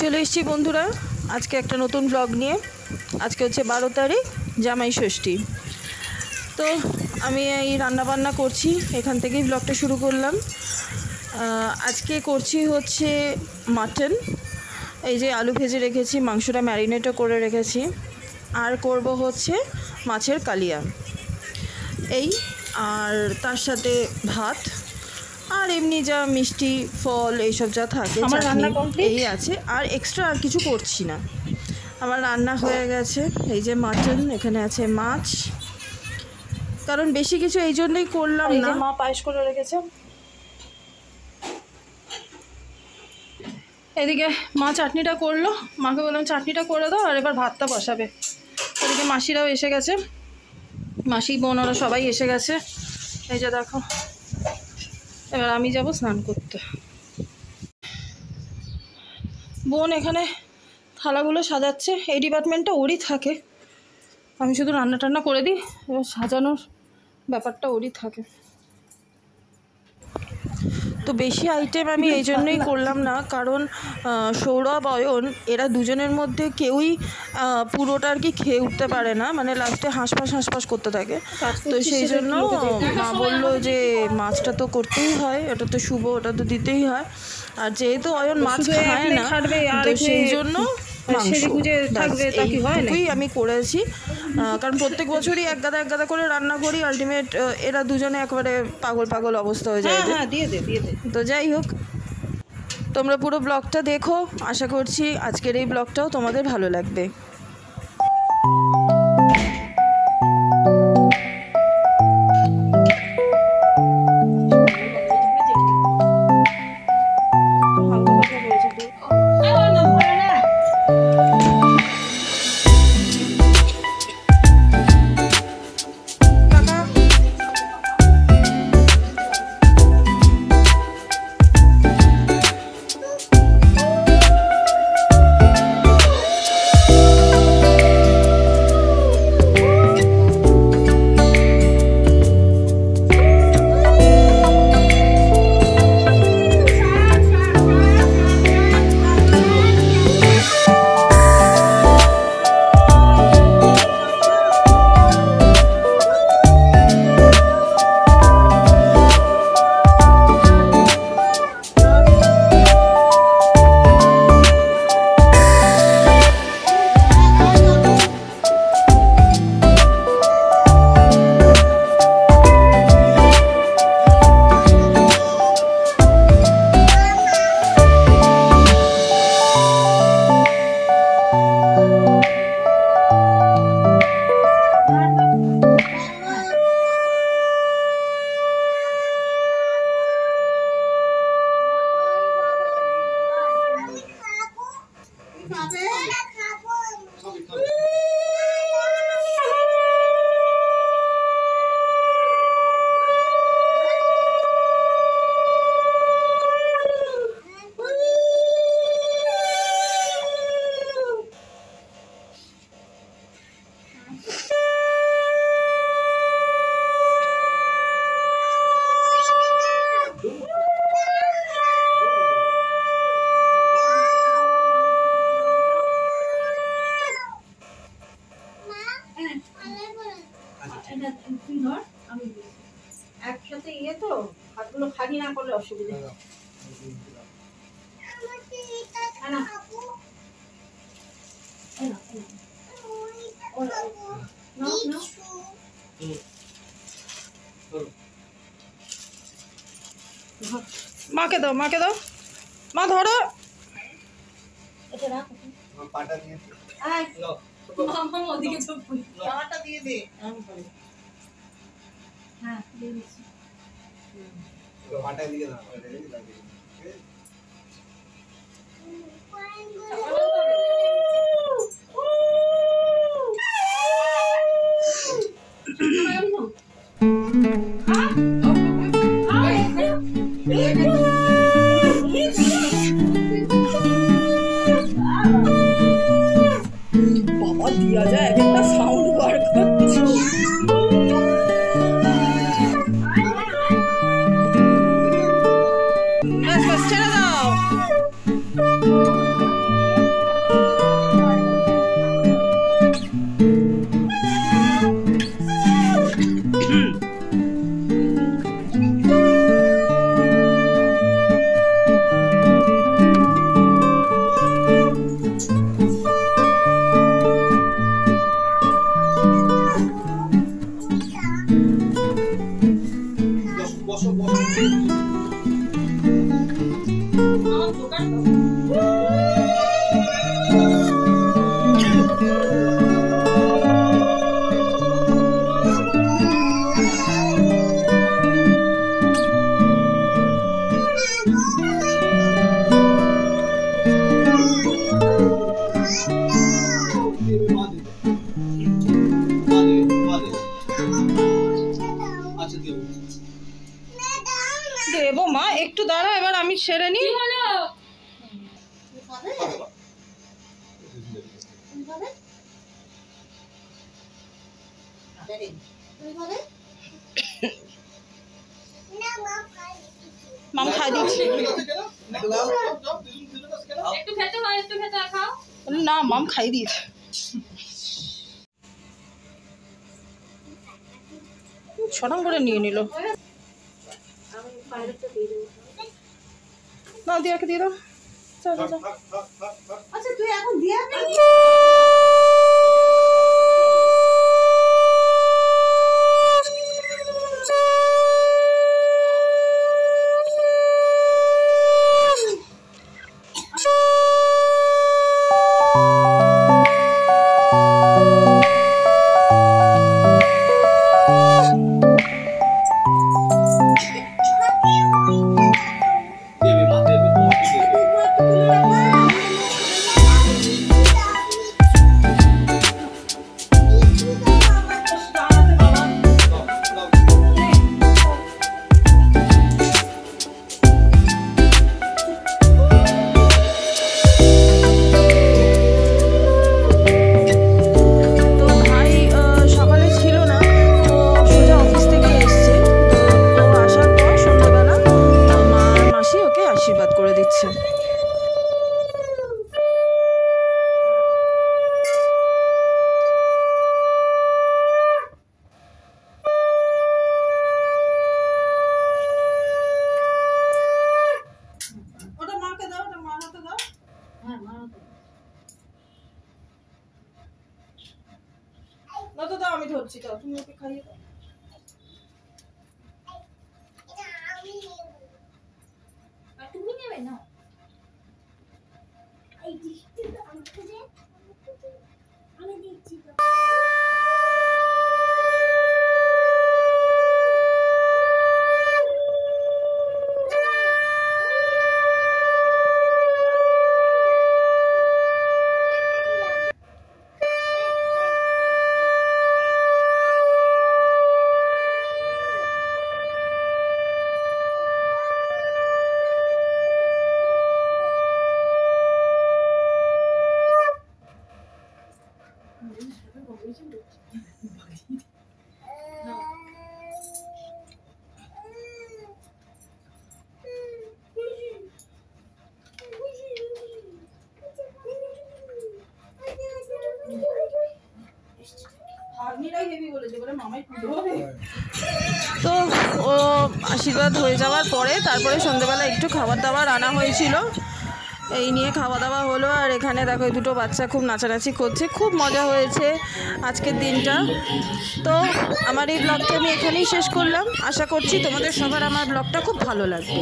চলে এসেছি বন্ধুরা আজকে একটা নতুন ব্লগ নিয়ে। আজকে হচ্ছে 12 তারিখ, জামাই ষষ্ঠী। তো আমি এই রান্নাবান্না করছি, এখান থেকেই ব্লগটা শুরু করলাম। আজকে করছি হচ্ছে মাটন। এই যে আলু ভেজে রেখেছি, মাংসটা ম্যারিনেটও করে রেখেছি। আর করব হচ্ছে মাছের কালিয়া, এই আর তার সাথে ভাত আর এমনি যা মিষ্টি ফল এইসব যা থাকে এই আছে। আর এক্সট্রা আর কিছু করছি না, আমার রান্না হয়ে গেছে। এই যে মাটন, এখানে আছে মাছ, কারণ বেশি কিছু এই জন্যই করলাম না। মা পায়েস করে রেখেছে, এদিকে মা চাটনিটা করলো, মাকে বললাম চাটনিটা করে দাও আর এবার ভাতটা বসাবে। এদিকে মাসিরাও এসে গেছে, মাসি বোন ওরা সবাই এসে গেছে। এই যে দেখো, এবার আমি যাব স্নান করতে। বোন এখানে থালাগুলো সাজাচ্ছে, এই ডিপার্টমেন্টটা ওরই থাকে, আমি শুধু রান্না টান্না করে দিই, এবার সাজানোর ব্যাপারটা ওরই থাকে। তো বেশি আইটেম আমি এই জন্যই করলাম না, কারণ সৌরভ অয়ন এরা দুজনের মধ্যে কেউই পুরোটা আর কি খেয়ে উঠতে পারে না, মানে লাস্টে হাঁসফাঁস করতে থাকে। তো সেই জন্য মা বললো যে মাছটা তো করতেই হয়, ওটা তো শুভ, ওটা তো দিতেই হয়। আর যেহেতু অয়ন মাছ খায় না, তো সেই জন্য এইটুকুই আমি করেছি। কারণ প্রত্যেক বছরই এক গাদা করে রান্না করি, আলটিমেট এরা দুজনে একবারে পাগল অবস্থা হয়ে যায়। তো যাই হোক, তোমরা পুরো ব্লগটা দেখো, আশা করছি আজকের এই ব্লগটাও তোমাদের ভালো লাগবে। একসাথে ইয়ে তো হাতগুলো খালি না করলে অসুবিধা। মাকে দাও মা ধরো। বাবা দিয়া যায় একটা সাউন্ড বার করছে। ব্যাস ছেড়ে দাও। মাম খাই দিচ্ছি না, মাম খাই দিয়েছে। ছটাম করে নিয়ে নিল। না দিয়াকে দিয়ে দাও। চল চল। আচ্ছা তুই এখন দিয়ে আশীর্বাদ করে দিচ্ছে। ওটা মাকে দাও, ওটা মার হাতে দাও। হ্যাঁ মার হাতে দাও। তো দাও, আমি ধরছি, দাও তুমি ওকে খাইয়ে দাও। তুমি নেবে না? এই দিচ্ছি তো আমাকে দে, আমি দিচ্ছি তো। তো ও আশীর্বাদ হয়ে যাওয়ার পরে তারপরে সন্ধ্যেবেলা একটু খাবার দাবার আনা হয়েছিল, এই নিয়ে খাওয়া দাওয়া হলো। আর এখানে দেখো দুটো বাচ্চা খুব নাচানাচি করছে, খুব মজা হয়েছে আজকের দিনটা। তো আমার এই ব্লগটা আমি এখানেই শেষ করলাম। আশা করছি তোমাদের সবার আমার ব্লগটা খুব ভালো লাগবে।